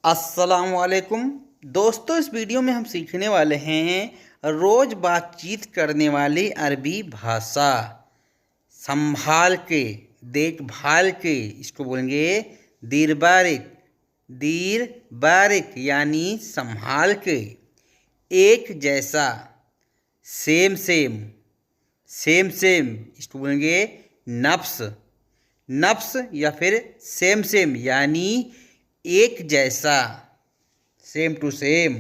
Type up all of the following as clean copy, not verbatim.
अस्सलामुअलैकुम दोस्तों, इस वीडियो में हम सीखने वाले हैं रोज़ बातचीत करने वाली अरबी भाषा। संभाल के, देखभाल के, इसको बोलेंगे दीर बारिक। दीर बारिक यानी संभाल के। एक जैसा, सेम सेम। सेम सेम इसको बोलेंगे नफ्स। नफ्स या फिर सेम सेम यानी एक जैसा, सेम टू सेम।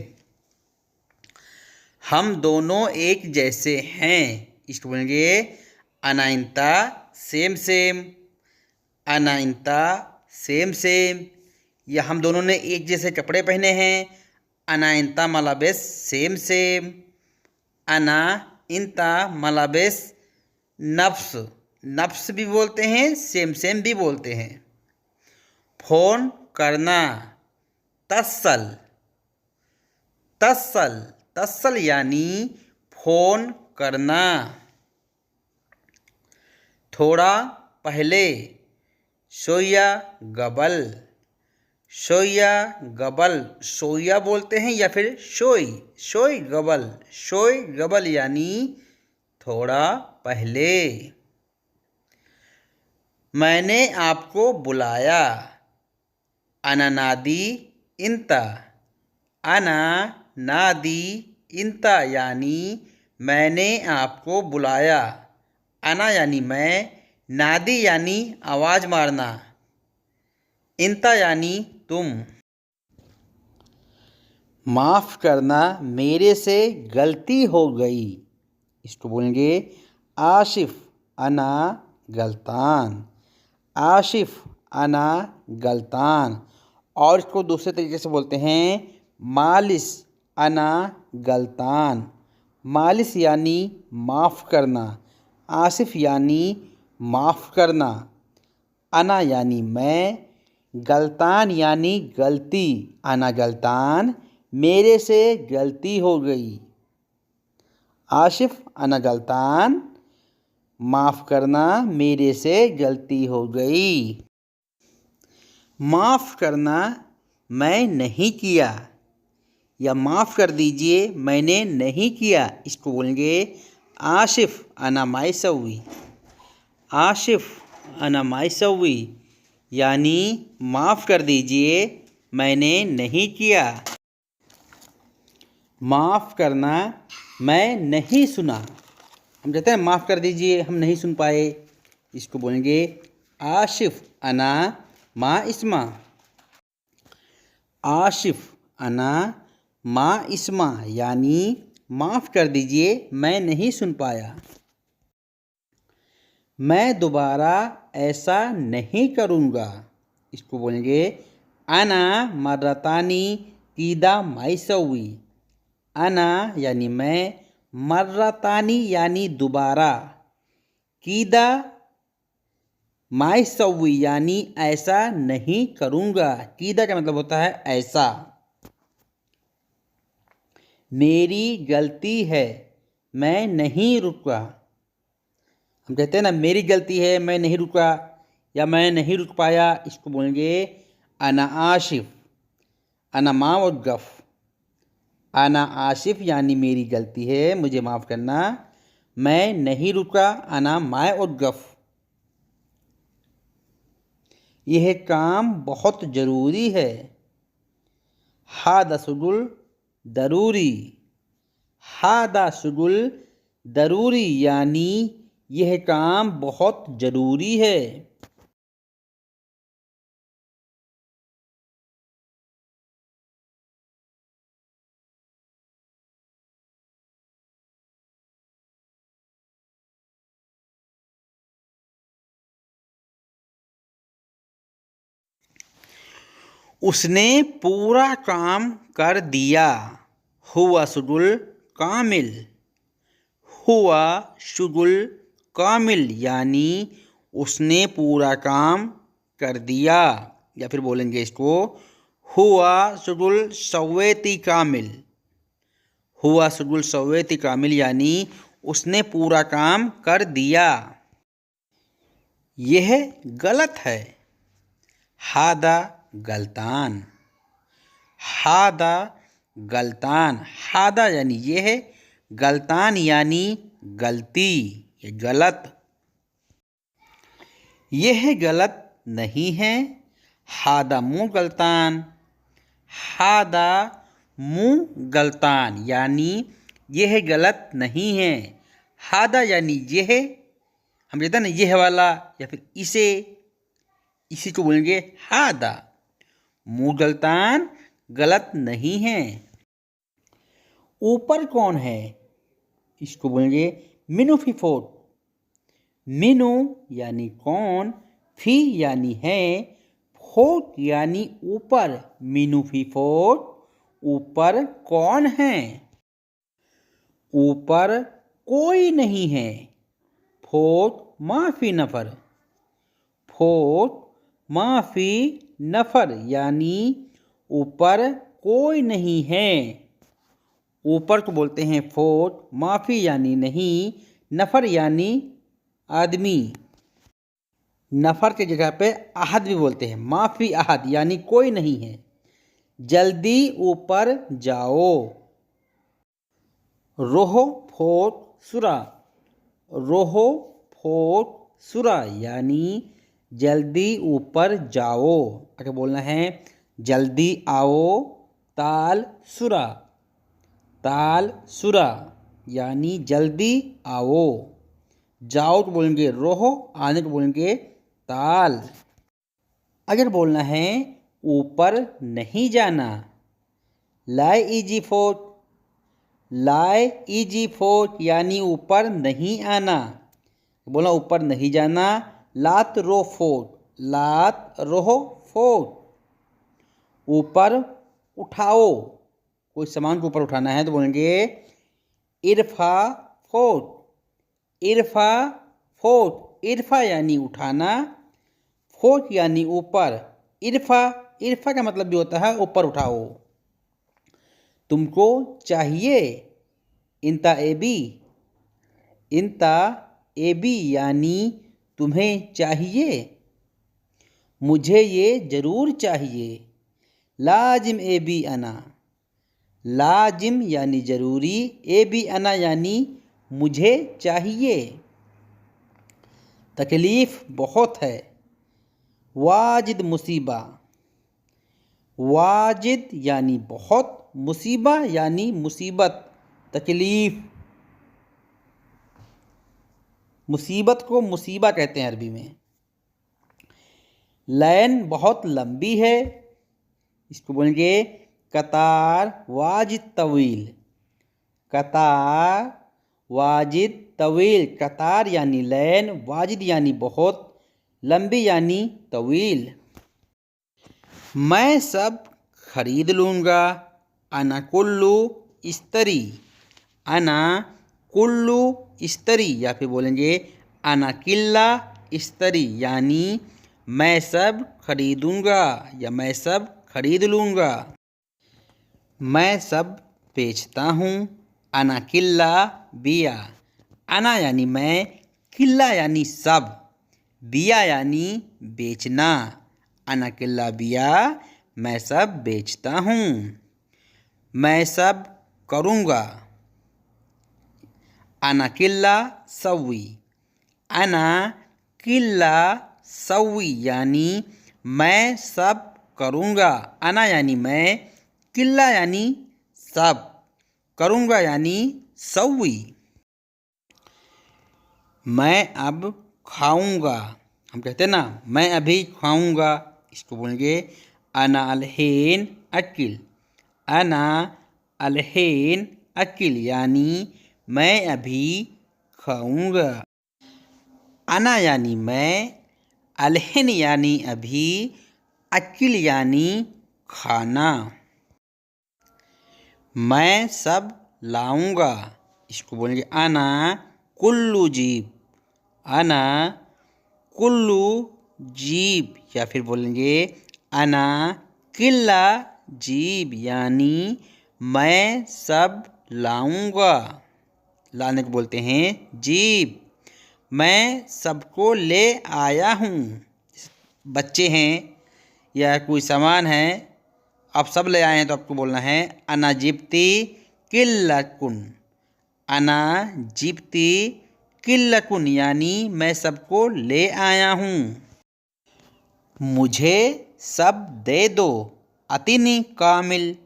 हम दोनों एक जैसे हैं, इसको बोलेंगे अना इंता सेम सेम। अना इंता सेम सेम। या हम दोनों ने एक जैसे कपड़े पहने हैं, अना इंता मलाबिस सेम सेम। अना इंता मलाबिस नफ्स। नफ्स भी बोलते हैं, सेम सेम भी बोलते हैं। फ़ोन करना, तस्सल। तस्सल तस्सल यानी फ़ोन करना। थोड़ा पहले, शोया गबल। शोया गबल, सोया बोलते हैं या फिर शोई। शोई गबल, शोई गबल यानी थोड़ा पहले। मैंने आपको बुलाया, अना नादी इंता। अना नादी इंता यानी मैंने आपको बुलाया। अना यानी मैं, नादी यानी आवाज़ मारना, इंता यानी तुम। माफ़ करना, मेरे से गलती हो गई, इसको बोलेंगे आशिफ अना गलतान। आशिफ अना गलतान। और इसको दूसरे तरीके से बोलते हैं मालिस अना गलतान। मालिस यानी माफ़ करना, आसिफ यानी माफ़ करना, अना यानी मैं, गलतान यानी गलती, अना गलतान मेरे से गलती हो गई। आशिफ अना गलतान, माफ़ करना मेरे से गलती हो गई। माफ़ करना मैं नहीं किया, या माफ़ कर दीजिए मैंने नहीं किया, इसको बोलेंगे आशिफ अना माइसवी। आशिफ अना माइसवी यानी माफ़ कर दीजिए मैंने नहीं किया। माफ़ करना मैं नहीं सुना। हम कहते हैं माफ़ कर दीजिए हम नहीं सुन पाए, इसको बोलेंगे आशिफ अना मा इस्मा। आशिफ अना मा इस्मा यानी माफ़ कर दीजिए मैं नहीं सुन पाया। मैं दोबारा ऐसा नहीं करूँगा, इसको बोलेंगे अना मर्रतानी कीदा माइसवी। अना यानी मैं, मर्रतानी यानी दोबारा, कीदा माइसवी यानी ऐसा नहीं करूँगा। कीदा का मतलब होता है ऐसा। मेरी गलती है मैं नहीं रुका। हम कहते हैं ना मेरी गलती है मैं नहीं रुका या मैं नहीं रुक पाया, इसको बोलेंगे अना आशिफ। अना मा और गफ़। अना आशिफ यानी मेरी गलती है मुझे माफ़ करना, मैं नहीं रुका, अना माए और गफ़। यह काम बहुत ज़रूरी है, हादा शुगुल दरूरी। हादा शुगुल दरूरी यानी यह काम बहुत ज़रूरी है। उसने पूरा काम कर दिया, हुआ शुगुल कामिल। हुआ शुगुल कामिल यानी उसने पूरा काम कर दिया, या फिर बोलेंगे इसको हुआ शुगुल सवेती कामिल। हुआ शुगुल सवेती कामिल यानी उसने पूरा काम कर दिया। यह गलत है, हादा गलतान। हादा गलतान, हादा यानी ये है, गलतान यानी गलती या गलत। यह गलत नहीं है, हादा मुँह गलतान, हादा मुँह गलतान यानी यह गलत नहीं है। हादा यानी यह, हम कहते हैं ना यह वाला या फिर इसे, इसी को बोलेंगे हादा। मुँह गलतान गलत नहीं है। ऊपर कौन है, इसको बोलेंगे मिनु फी फोट। मिनु यानी कौन, फी यानी है, फोट यानी ऊपर। मिनु फी फोट, ऊपर कौन है। ऊपर कोई नहीं है, फोट माफी नफर। फोट माफी नफर यानी ऊपर कोई नहीं है। ऊपर को बोलते हैं फोट, माफी यानी नहीं, नफर यानी आदमी। नफर के जगह पे अहद भी बोलते हैं, माफी अहद यानी कोई नहीं है। जल्दी ऊपर जाओ। रोहो फोट सुरा, रोहो फोट सुरा यानी जल्दी ऊपर जाओ। अगर बोलना है जल्दी आओ, ताल सुरा, ताल सुरा यानी जल्दी आओ। जाओ तो बोलेंगे रोहो, आने को बोलेंगे ताल। अगर बोलना है ऊपर नहीं जाना, लाए इजी फोट, लाए इजी फोट यानी ऊपर नहीं आना। बोला ऊपर नहीं जाना, लात रो फोट, लात रोहो फोट। ऊपर उठाओ, कोई सामान को ऊपर उठाना है तो बोलेंगे इरफा फोट, इरफा फोट। इरफा यानी उठाना, फोट यानी ऊपर। इरफा, इरफा का मतलब भी होता है ऊपर उठाओ। तुमको चाहिए, इंता एबी, इंता एबी यानी तुम्हें चाहिए। मुझे ये ज़रूर चाहिए, लाजिम एबी अना, लाजिम यानी ज़रूरी, एबी अना यानी मुझे चाहिए। तकलीफ़ बहुत है, वाजिद मुसीबा, वाजिद यानी बहुत, मुसीबा यानी मुसीबत, तकलीफ़। मुसीबत को मुसीबा कहते हैं अरबी में। लाइन बहुत लंबी है, इसको बोलेंगे कतार वाजिद तवील, कतार वाजिद तवील। कतार यानी लाइन, वाजिद यानी बहुत, लंबी यानी तवील। मैं सब खरीद लूँगा, अना कुल्लू इस्तरी, अना कुल्लू इस्तरी या फिर बोलेंगे अना किल्ला इस्तरी यानी मैं सब खरीदूँगा या मैं सब खरीद लूँगा। मैं सब बेचता हूँ, अना किल्ला बिया। अना यानी मैं, किल्ला यानी सब, बिया यानी बेचना। अना किल्ला बिया, मैं सब बेचता हूँ। मैं सब करूँगा, अना किल्ला सवी, अना किल्ला सवी यानी मैं सब करूँगा। अना यानी मैं, किल्ला यानी सब, करूँगा यानी सवी। मैं अब खाऊँगा, हम कहते हैं ना मैं अभी खाऊँगा, इसको बोलेंगे अना अलहीन अकिल, अना अलहीन अकिल यानी मैं अभी खाऊँगा। अना यानी मैं, अलहीन यानी अभी, अकिल यानी खाना। मैं सब लाऊँगा, इसको बोलेंगे अना कुल्लू जीब, अना कुल्लू जीब या फिर बोलेंगे अना किल्ला जीब यानी मैं सब लाऊँगा। लाने को बोलते हैं जीब। मैं सबको ले आया हूँ, बच्चे हैं या कोई सामान है आप सब ले आए हैं तो आपको बोलना है अना जिब्ती किल्लकुन। अना जिब्ती किल्लकुन यानी मैं सबको ले आया हूँ। मुझे सब दे दो। अतिनी कामिल।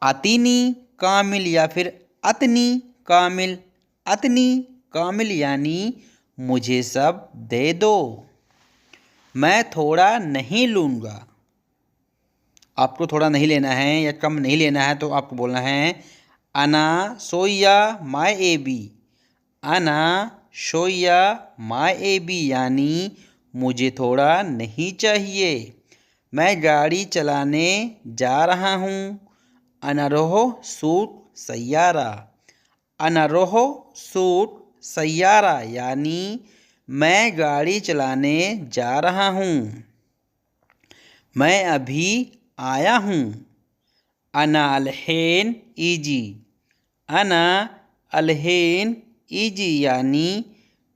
अतिनी कामिल या फिर अतनी कामिल। अतनी कामिल यानी मुझे सब दे दो। मैं थोड़ा नहीं लूँगा। आपको थोड़ा नहीं लेना है या कम नहीं लेना है तो आपको बोलना है अना सोया माय एबी। अना शोया माय एबी यानी मुझे थोड़ा नहीं चाहिए। मैं गाड़ी चलाने जा रहा हूँ। अना रोहो सूट सैयारा। अना रोहो सूट सैयारा यानी मैं गाड़ी चलाने जा रहा हूँ। मैं अभी आया हूँ। अना अलहेन ईजी। अना अलहेन ईजी यानी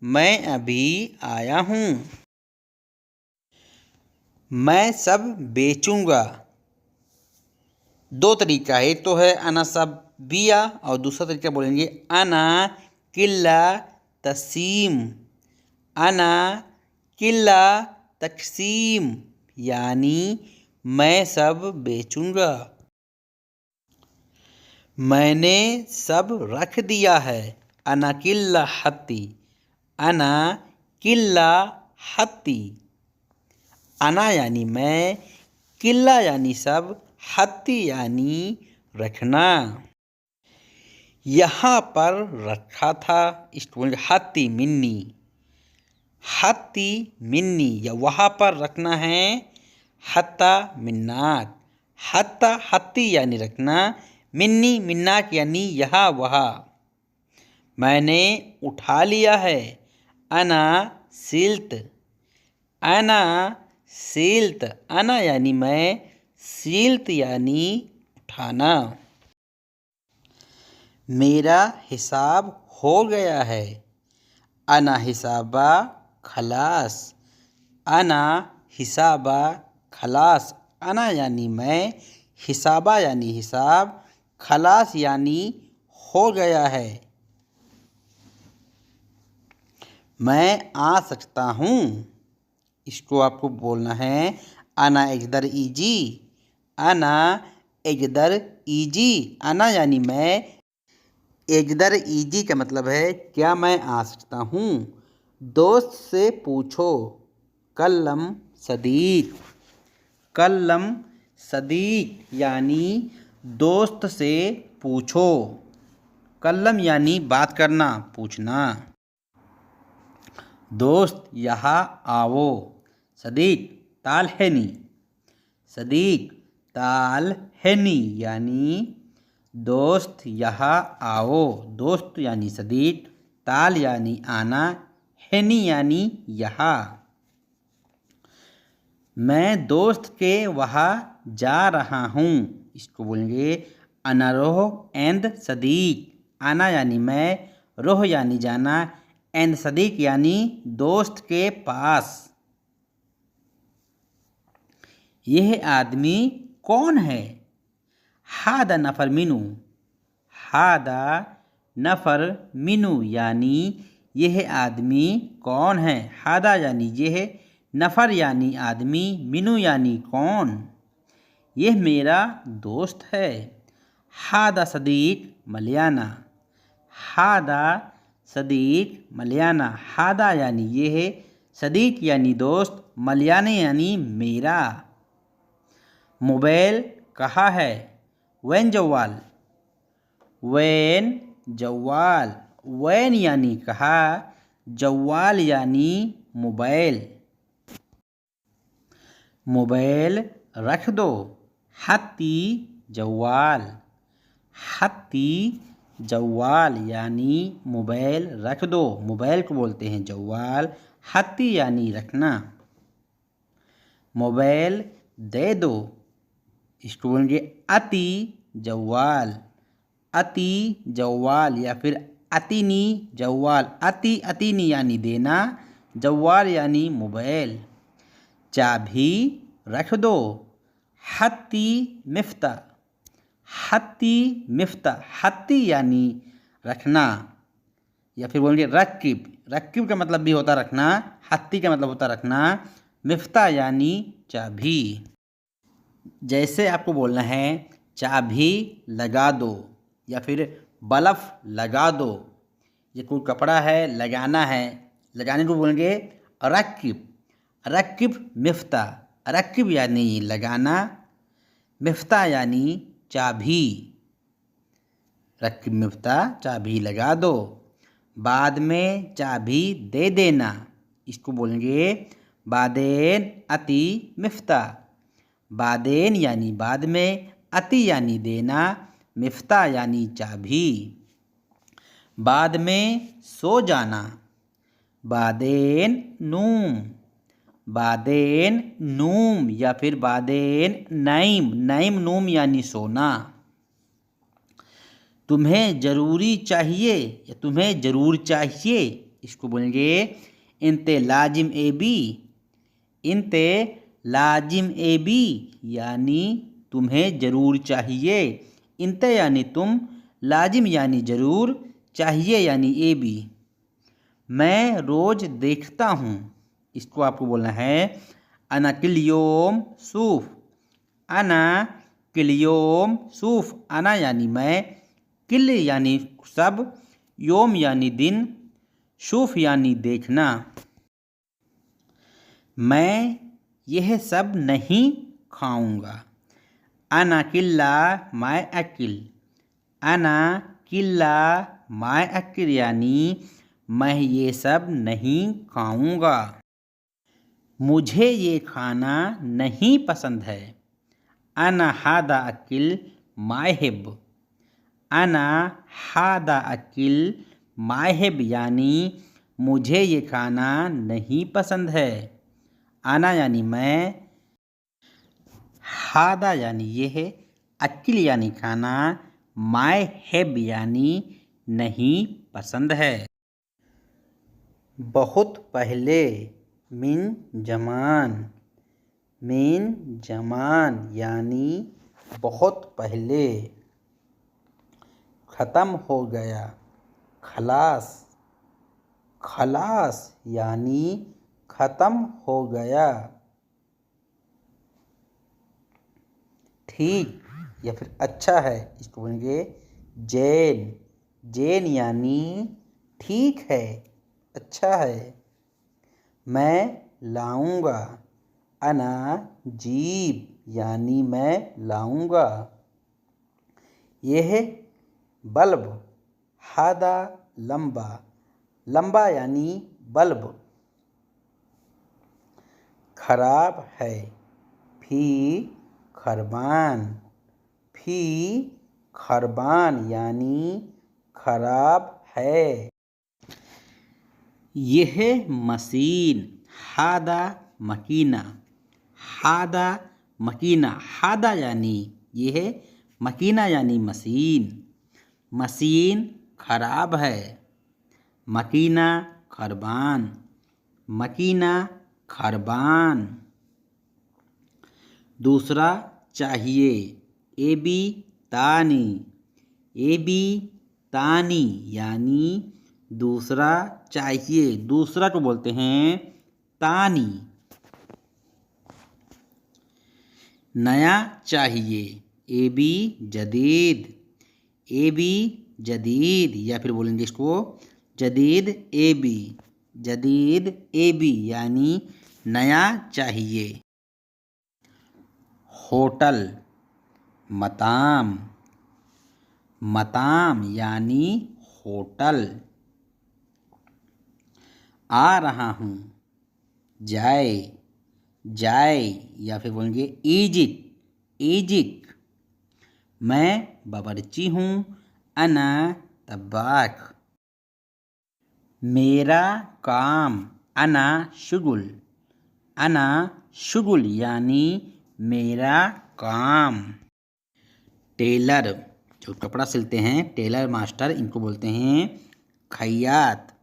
मैं अभी आया हूँ। मैं सब बेचूंगा। दो तरीका है, एक तो है अना सब बिया और दूसरा तरीका बोलेंगे अना किल्ला तसीम। अना किल्ला तकसीम यानी मैं सब बेचूंगा। मैंने सब रख दिया है। अना किल्ला हत्ती। अना किल्ला हत्ती। अना यानी मैं, किल्ला यानी सब, हत्ती यानी रखना। यहाँ पर रखा था, इसको बोलेंगे हत्ती मिन्नी। हत्ती मिन्नी या वहाँ पर रखना है हत्ता मिन्नाक। हत्ता हत्ती यानी रखना, मिन्नी मिन्नाक यानी यहाँ वहाँ। मैंने उठा लिया है। अना सिल्त। अना सिल्त। अना यानी मैं, सिल्त यानी उठाना। मेरा हिसाब हो गया है। अना हिसाबा खलास। अना हिसाबा खलास। अना यानी मैं, हिसाबा यानी हिसाब, खलास यानी हो गया है। मैं आ सकता हूँ। इसको आपको बोलना है अना एगदर ईजी। अना एगदर ईजी। अना यानी मैं, एगदर ईजी का मतलब है क्या मैं आ सकता हूँ। दोस्त से पूछो। कल्लम सदीक। कल्लम सदीक यानी दोस्त से पूछो। कल्लम यानी बात करना, पूछना। दोस्त यहाँ आओ। सदीक ताल है नी। सदीक ताल है नी यानी दोस्त यहाँ आओ। दोस्त यानी सदीक, ताल यानी आना, हैनी यानी यहाँ। मैं दोस्त के वहाँ जा रहा हूँ। इसको बोलेंगे अना रोह एंड सदीक। आना यानी मैं, रोह यानी जाना, एंड सदीक यानी दोस्त के पास। यह आदमी कौन है। हादा नफर मिनू। हादा नफर मिनू यानी यह आदमी कौन है। हादा यानी यह, नफर यानी आदमी, मिनू यानी कौन। यह मेरा दोस्त है। हादा सदीक मलियाना। हादा सदीक मलियाना। हादा यानी यह, सदीक यानी दोस्त, मलियाना यानी मेरा। मोबाइल कहाँ है। वैन जवाल। वैन जवाल। वैन यानी कहाँ, जवाल यानी मोबाइल। मोबाइल रख दो। हत्ती जवाल। हत्ती जवाल यानी मोबाइल रख दो। मोबाइल को बोलते हैं जवाल। हत्ती यानी रखना। मोबाइल दे दो। इसको बोलेंगे अति जवाल। अति जवाल या फिर अतिनी जवाल। अति अतिनी यानी देना, जवाल यानी मोबाइल। चाबी रख दो। हत्ती मिफ्ता, हत्ती मिफ्ता, हत्ती यानी रखना, या फिर बोलेंगे रकीब, रकीब का मतलब भी होता रखना, हत्ती का मतलब होता रखना, मिफ्ता यानी चाबी। जैसे आपको बोलना है चाबी लगा दो या फिर बल्ब लगा दो, ये कोई कपड़ा है लगाना है, लगाने को बोलेंगे रकीब, रकीब मिफ्ता, रकीब यानी लगाना, मिफ्ता यानी चाबी, रकीब मिफ्ता चाबी लगा दो। बाद में चाबी दे देना, इसको बोलेंगे बादेन अति मिफ्ता, बादेन यानी बाद में, अति यानी देना, मिफ्ता यानी चाबी। बाद में सो जाना, बादेन नूम, बादेन नूम या फिर बादेन नाइम, नाइम नूम यानी सोना। तुम्हें ज़रूरी चाहिए या तुम्हें ज़रूर चाहिए, इसको बोलेंगे इनते लाजिम ए बी, इनते लाजिम ए बी यानी तुम्हें ज़रूर चाहिए, इनते यानी तुम, लाजिम यानी ज़रूर, चाहिए यानी ए बी। मैं रोज़ देखता हूँ, इसको आपको बोलना है अना किलियोम सूफ, अना किलियोम सूफ, अना यानी मैं, किल यानी सब, योम यानी दिन, शूफ यानी देखना। मैं यह सब नहीं खाऊंगा, अना किल्ला माय अकिल, अना किल्ला माय अकिल यानी मैं ये सब नहीं खाऊंगा। मुझे ये खाना नहीं पसंद है, अना हादा अकिल माहिब, अना हादा अकिल माहिब यानी मुझे ये खाना नहीं पसंद है, आना यानी मैं, हादा यानी ये है, अकिल यानी खाना, माहिब यानी नहीं पसंद है। बहुत पहले मिन जमान, मिन जमान यानी बहुत पहले। ख़त्म हो गया, खलास, खलास यानी ख़त्म हो गया। ठीक या फिर अच्छा है, इसको बोलेंगे जैन, जैन यानी ठीक है, अच्छा है। मैं लाऊंगा, अना जीब यानी मैं लाऊंगा। यह बल्ब, हादा लंबा, लंबा यानी बल्ब। खराब है, फी खरबान, फी खरबान यानी खराब है। यह मशीन, हादा मकीना, हादा मकीना, हादा यानी यह, मकीना यानी मशीन, मशीन खराब है। मकीना खरबान, मकीना खरबान। दूसरा चाहिए, ए बी तानी, ए बी तानी यानी दूसरा चाहिए, दूसरा को बोलते हैं तानी। नया चाहिए, ए बी जदीद, ए बी जदीद या फिर बोलेंगे इसको जदीद ए बी, जदीद ए बी यानी नया चाहिए। होटल, मताम, मताम यानी होटल। आ रहा हूँ, जाए, जाए या फिर बोलेंगे इजिक, इजिक। मैं बावर्ची हूँ, अना तब्बाख। मेरा काम, अना शुगुल, अना शुगुल यानी मेरा काम। टेलर, जो कपड़ा सिलते हैं, टेलर मास्टर, इनको बोलते हैं खैयात,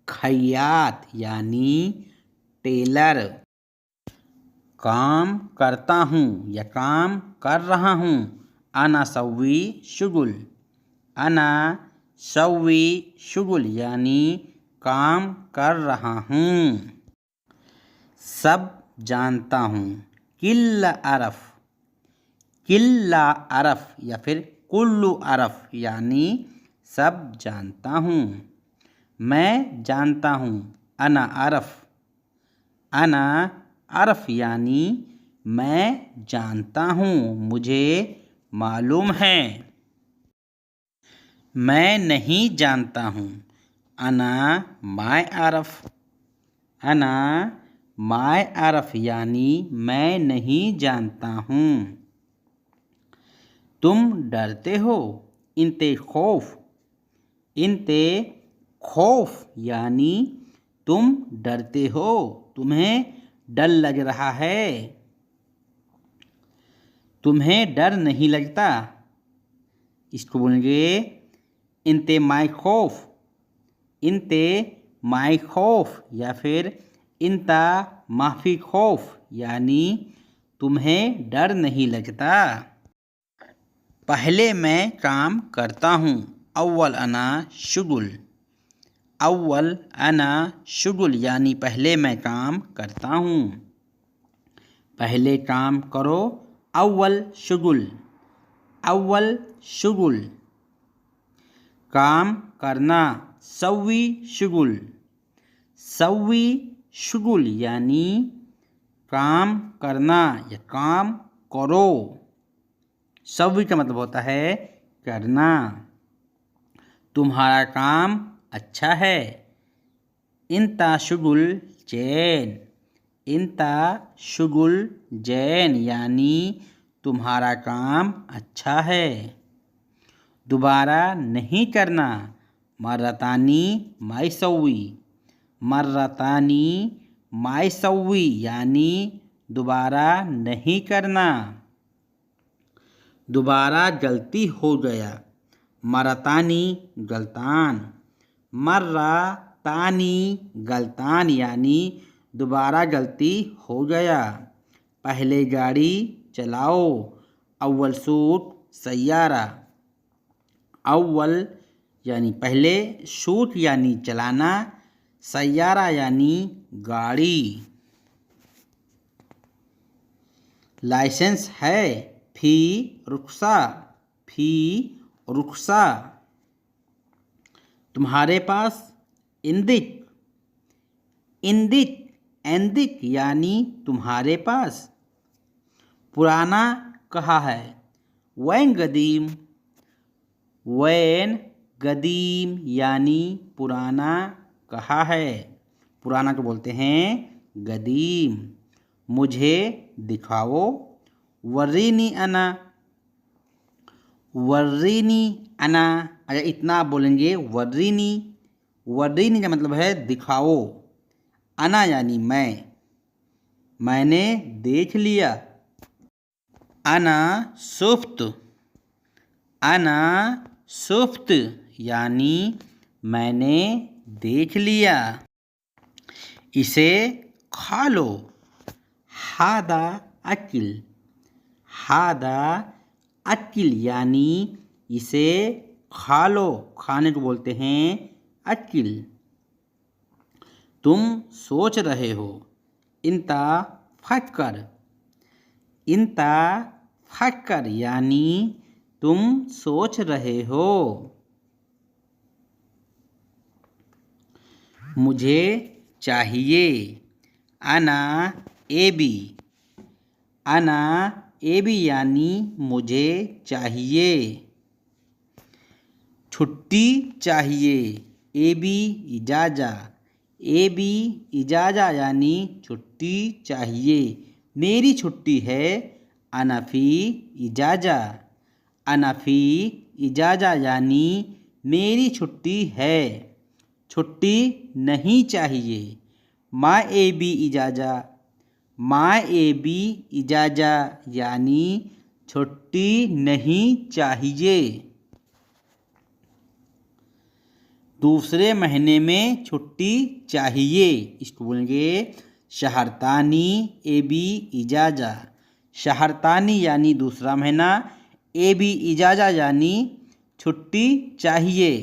खैयात यानी टेलर। काम करता हूँ या काम कर रहा हूँ। अना सव्वी शुगुल, अना सव्वी शुगुल यानी काम कर रहा हूँ। सब जानता हूँ, किल्ला अरफ, किल्ला अरफ या फिर कुल्लु अरफ यानी सब जानता हूँ। मैं जानता हूँ, अना अरफ, अना अरफ यानी मैं जानता हूँ, मुझे मालूम है। मैं नहीं जानता हूँ, अना माय अरफ, अना माय अरफ यानी मैं नहीं जानता हूँ। तुम डरते हो, इनते खौफ, इनते खौफ यानी तुम डरते हो, तुम्हें डर लग रहा है। तुम्हें डर नहीं लगता, इसको बोलेंगे इनते माय खौफ, इनते माय खौफ या फिर इनता माफी खौफ यानी तुम्हें डर नहीं लगता। पहले मैं काम करता हूँ, अव्वल अना शुगुल, अव्वल अना शुगुल यानी पहले मैं काम करता हूँ। पहले काम करो, अव्वल शुगुल, अव्वल शुगुल। काम करना, सव्वी शुगुल, सव्वी शुगुल यानी काम करना या काम करो। सव्वी का मतलब होता है करना। तुम्हारा काम अच्छा है, इनता शुगुल जैन, इनता शुगुल जैन यानी तुम्हारा काम अच्छा है। दोबारा नहीं करना, मर्रतानी मायसवी, मर्रतानी मायसवी यानी दोबारा नहीं करना। दोबारा गलती हो गया, मर्रतानी गलतान, मर्रतानी गलतान यानी दोबारा गलती हो गया। पहले गाड़ी चलाओ, अव्वल सूट सैयारा, अव्वल यानी पहले, सूट यानी चलाना, सैयारा यानी गाड़ी। लाइसेंस है, फी रुख्सा, फी रुख्सा। तुम्हारे पास इंदिक, इंदिक एंदिक यानी तुम्हारे पास। पुराना कहा है, वैन गदीम, वैन गदीम यानी पुराना कहा है। पुराना को बोलते हैं गदीम। मुझे दिखाओ, वर्रीनी अना, वर्रीनी अना। अच्छा इतना आप बोलेंगे वर्रीनी, वर्रीनी का मतलब है दिखाओ, अना यानी मैं, मैंने देख लिया। अना सुफ्त, अना सुफ्त यानी मैंने देख लिया। इसे खा लो, हादा अकिल, हादा अकिल यानी इसे खा लो, खाने को बोलते हैं अकिल। तुम सोच रहे हो, इनता फक्कर, इनता फक्कर यानी तुम सोच रहे हो। मुझे चाहिए, अना एबी, अना एबी यानी मुझे चाहिए। छुट्टी चाहिए, एबी इजाज़ा, एबी इजाज़ा यानी छुट्टी चाहिए। मेरी छुट्टी है, अनफ़ी इजाज़ा, अनफ़ी इजाज़ा यानी मेरी छुट्टी है। छुट्टी नहीं चाहिए, माँ एबी इजाज़ा, माँ एबी इजाज़ा यानी छुट्टी नहीं चाहिए। दूसरे महीने में छुट्टी चाहिए, इसको बोलेंगे शहरतानी ए बी इजाजा, शहरतानी यानी दूसरा महीना, ए बी इजाजा यानी छुट्टी चाहिए।